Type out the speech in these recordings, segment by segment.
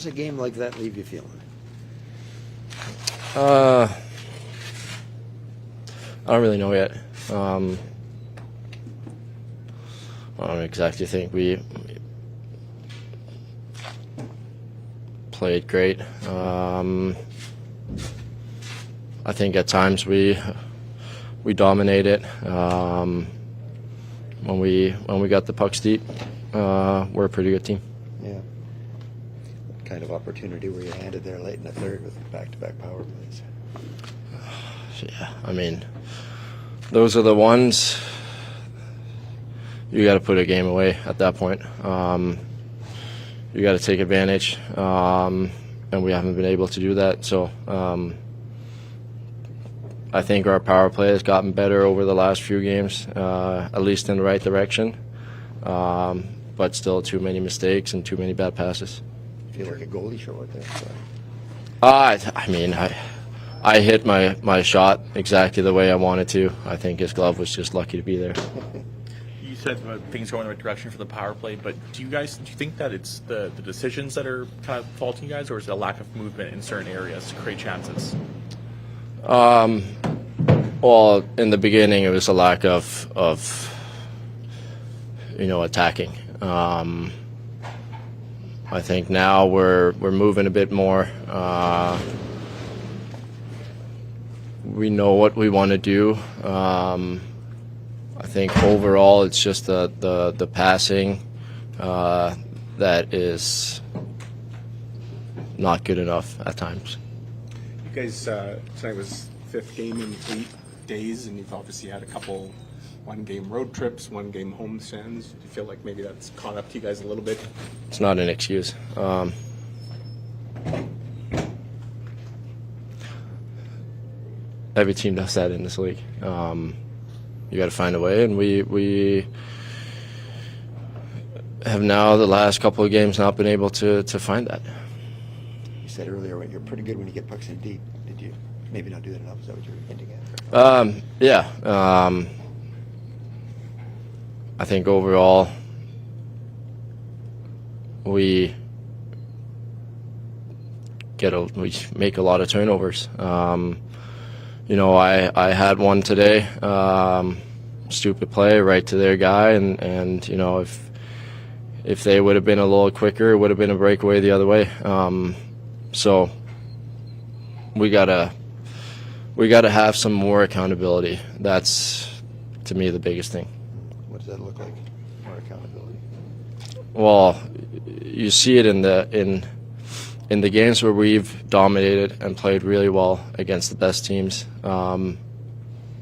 does a game like that leave you feeling? I don't really know yet. I don't exactly think we played great. I think at times we dominated. When we got the pucks deep, we're a pretty good team. Yeah. What kind of opportunity were you handed there late in the third with back-to-back power plays? Yeah, I mean, those are the ones you got to put a game away at that point. You got to take advantage, and we haven't been able to do that. So I think our power play has gotten better over the last few games, at least in the right direction. But still too many mistakes and too many bad passes. Feel like a goalie show out there. So. I mean, I hit my shot exactly the way I wanted to. I think his glove was just lucky to be there. You said things going in the right direction for the power play, but do you think that it's the decisions that are kind of faulting you guys, or is it a lack of movement in certain areas to create chances? Well, in the beginning, it was a lack of attacking. I think now we're moving a bit more. We know what we want to do. I think overall it's just the passing that is not good enough at times. You guys, tonight was 5th game in 8 days, and you've obviously had a couple one-game road trips, one-game homestands. Do you feel like maybe that's caught up to you guys a little bit? It's not an excuse. Every team does that in this league. You got to find a way, and we have now the last couple of games not been able to find that. You said earlier you're pretty good when you get pucks in deep. Did you maybe not do that enough? Is that what you were hinting at? Yeah. I think overall we make a lot of turnovers. I had one today, stupid play right to their guy, and if they would have been a little quicker, it would have been a breakaway the other way. So we gotta have some more accountability. That's, to me, the biggest thing. What does that look like? More accountability. Well, you see it in the games where we've dominated and played really well against the best teams.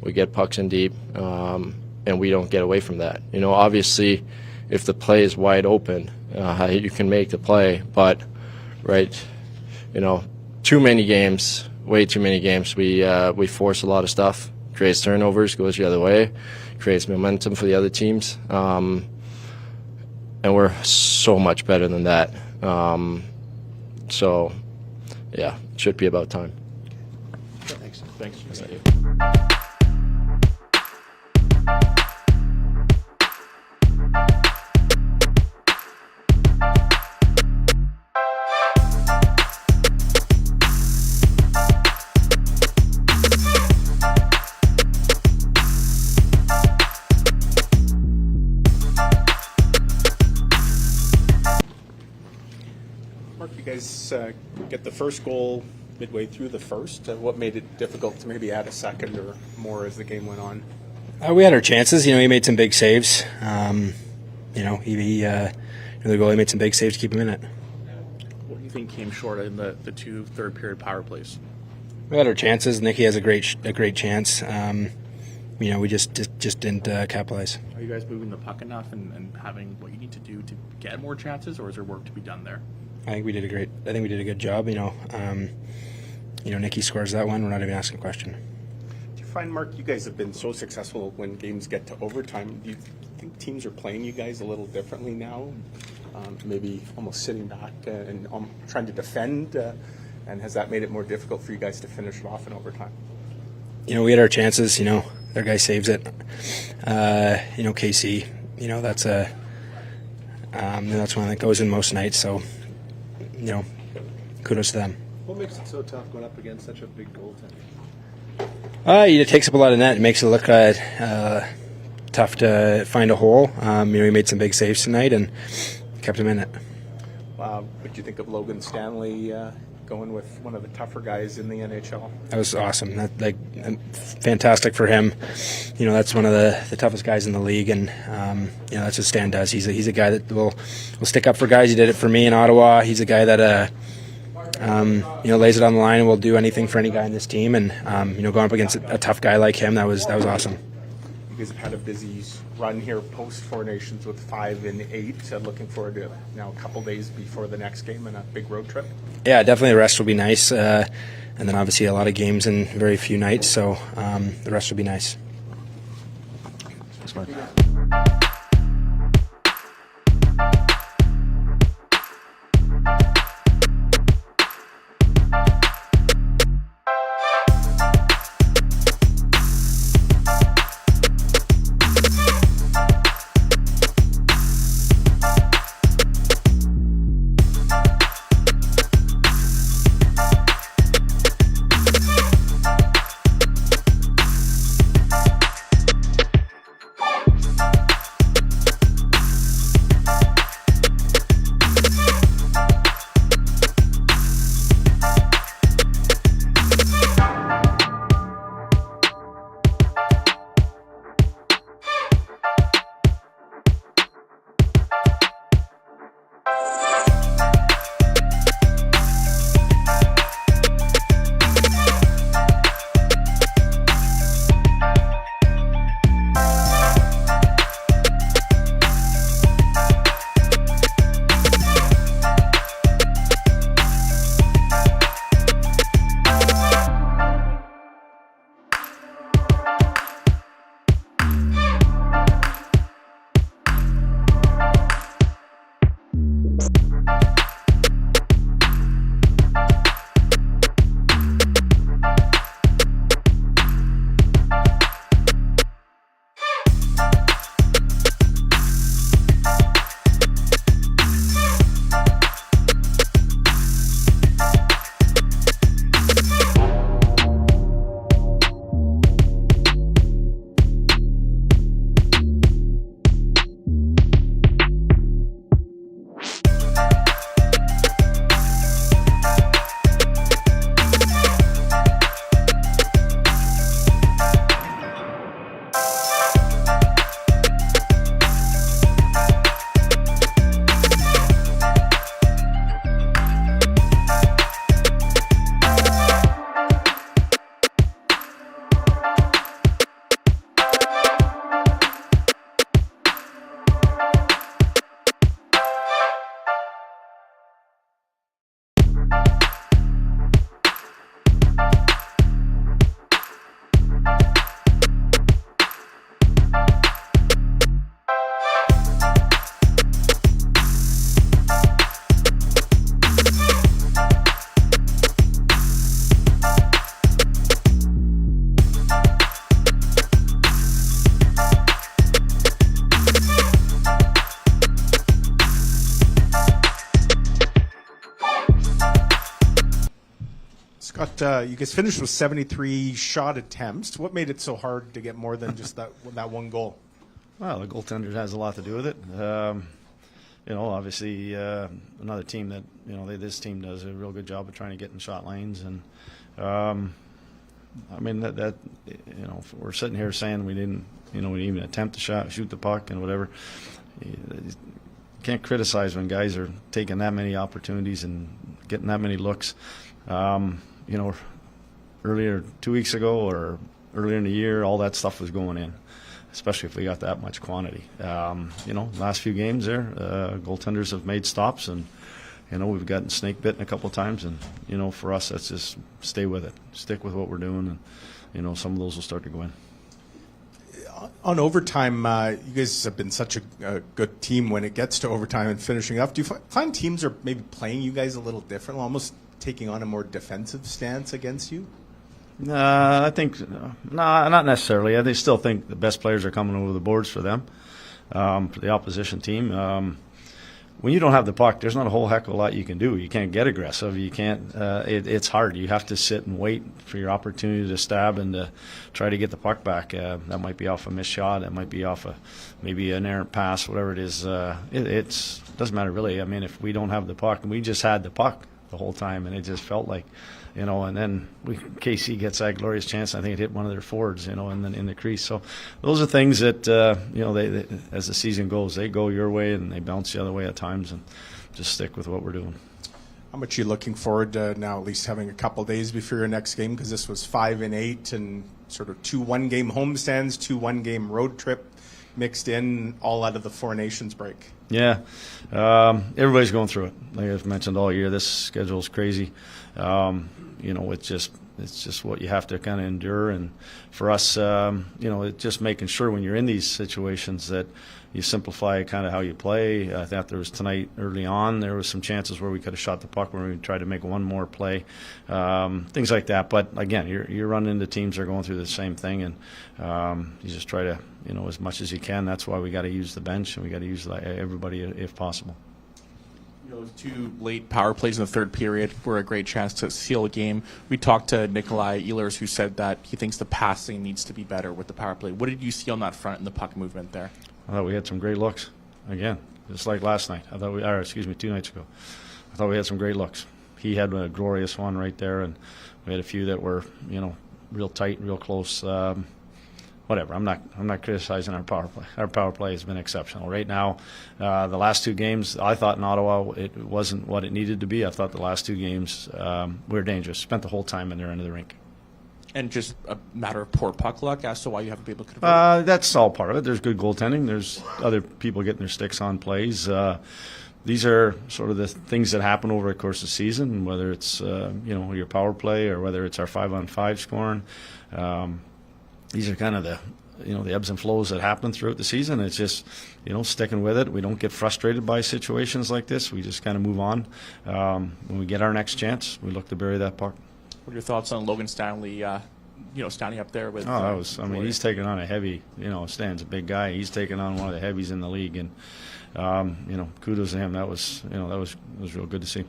We get pucks in deep, and we don't get away from that. Obviously, if the play is wide open, you can make the play. But, too many games, way too many games, we force a lot of stuff, creates turnovers, goes the other way, creates momentum for the other teams. And we're so much better than that. So, yeah, it should be about time. Thanks. Thank you. Mark, you guys get the first goal midway through the first. What made it difficult to maybe add a second or more as the game went on? We had our chances. He made some big saves. The goalie made some big saves to keep him in it. What do you think came short in the 2 third-period power plays? We had our chances. Nicky has a great chance. We just didn't capitalize. Are you guys moving the puck enough and having what you need to do to get more chances, or is there work to be done there? I think we did a good job. Nicky scores that one. We're not even asking a question. Do you find, Mark, you guys have been so successful when games get to overtime? Do you think teams are playing you guys a little differently now? Maybe almost sitting back and trying to defend, and has that made it more difficult for you guys to finish it off in overtime? We had our chances. Their guy saves it. KC. That's one that goes in most nights. So, kudos to them. What makes it so tough going up against such a big goaltender? It takes up a lot of net. It makes it look tough to find a hole. He made some big saves tonight and kept him in it. What do you think of Logan Stanley going with one of the tougher guys in the NHL? That was awesome. Fantastic for him. That's one of the toughest guys in the league, and that's what Stan does. He's a guy that will stick up for guys. He did it for me in Ottawa. He's a guy that lays it on the line and will do anything for any guy in this team. And going up against a tough guy like him, that was awesome. You guys have had a busy run here post Four Nations with 5 and 8. Looking forward to now a couple days before the next game and a big road trip. Yeah, definitely the rest will be nice. And then obviously a lot of games in very few nights, so the rest will be nice. Thanks, Mark. Scott, you guys finished with 73 shot attempts. What made it so hard to get more than just that one goal? Well, the goaltender has a lot to do with it. Obviously, another team that this team does a real good job of trying to get in shot lanes, and that if we're sitting here saying we didn't even attempt to shoot the puck and whatever. You can't criticize when guys are taking that many opportunities and getting that many looks. Earlier 2 weeks ago or earlier in the year, all that stuff was going in, especially if we got that much quantity. Last few games there, goaltenders have made stops, and we've gotten snake bitten a couple of times, and for us, that's just stay with it, stick with what we're doing, and some of those will start to go in. On overtime, you guys have been such a good team when it gets to overtime and finishing up. Do you find teams are maybe playing you guys a little different, almost taking on a more defensive stance against you? I think not necessarily. They still think the best players are coming over the boards for them, for the opposition team. when you don't have the puck, there's not a whole heck of a lot you can do. You can't get aggressive. You can't. It's hard. You have to sit and wait for your opportunity to stab and to try to get the puck back. That might be off a missed shot. It might be off maybe an errant pass, whatever it is. It doesn't matter really. I mean, if we don't have the puck, and we just had the puck the whole time, and it just felt like, and then KC gets that glorious chance. I think it hit one of their forwards, in the crease. So those are things that, they, as the season goes, they go your way and they bounce the other way at times, and just stick with what we're doing. How much are you looking forward to now, at least having a couple days before your next game? Because this was 5 and 8 and sort of 2 one-game homestands, 2 one-game road trip mixed in, all out of the Four Nations break. Yeah, everybody's going through it. Like I've mentioned all year, this schedule is crazy. It's just what you have to kind of endure. And for us, it's just making sure when you're in these situations that you simplify kind of how you play. I thought there was tonight early on, there was some chances where we could have shot the puck where we tried to make one more play, things like that. But again, you're running into teams that are going through the same thing, and you just try to, as much as you can. That's why we got to use the bench, and we got to use everybody if possible. Those 2 late power plays in the third period were a great chance to seal a game. We talked to Nikolaj Ehlers, who said that he thinks the passing needs to be better with the power play. What did you see on that front in the puck movement there? I thought we had some great looks. Again, just like last night. 2 nights ago. I thought we had some great looks. He had a glorious one right there, and we had a few that were, real tight, real close. Whatever. I'm not criticizing our power play. Our power play has been exceptional. Right now, the last 2 games, I thought in Ottawa it wasn't what it needed to be. I thought the last 2 games we were dangerous. Spent the whole time in their end of the rink. And just a matter of poor puck luck as to why you haven't been able to convert? That's all part of it. There's good goaltending. There's other people getting their sticks on plays. These are sort of the things that happen over the course of the season, whether it's your power play or whether it's our 5-on-5 scoring. These are kind of the ebbs and flows that happen throughout the season. It's just sticking with it. We don't get frustrated by situations like this. We just kind of move on. When we get our next chance, we look to bury that puck. What are your thoughts on Logan Stanley? Standing up there with. He's taking on a heavy. Stan's a big guy. He's taking on one of the heavies in the league, and kudos to him. That was real good to see.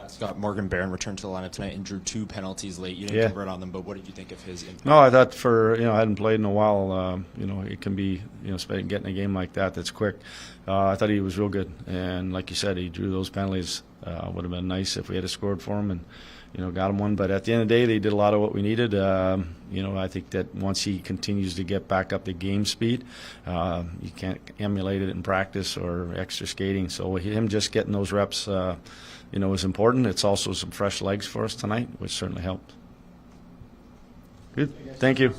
Scott, Morgan Barron returned to the lineup tonight and drew 2 penalties late. You didn't convert on them, but what did you think of his impact? No, I thought I hadn't played in a while. It can be, getting a game like that's quick. I thought he was real good, and like you said, he drew those penalties. Would have been nice if we had scored for him and got him one. But at the end of the day, they did a lot of what we needed. I think that once he continues to get back up to game speed, you can't emulate it in practice or extra skating. So him just getting those reps. Was important. It's also some fresh legs for us tonight, which certainly helped. Good. Thank you.